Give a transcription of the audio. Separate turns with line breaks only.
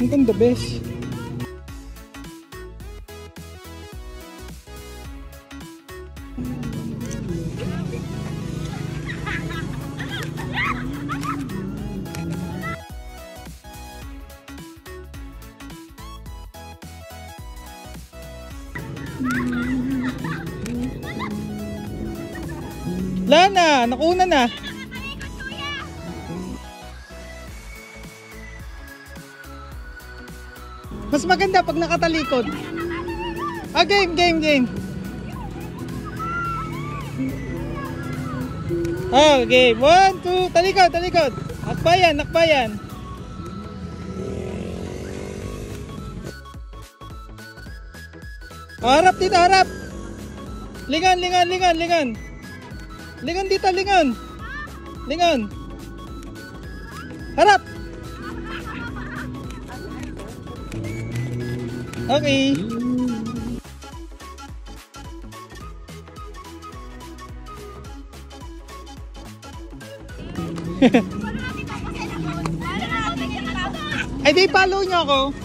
Ang the best. Lana, nakuha na. Mas maganda pag nakatalikod. Ah, game. Oh, game. 1, 2, talikod. Nakbayan. Oh, harap dito. Lingon. Lingon dito. Harap. Okay. Ay, di follow nyo ako.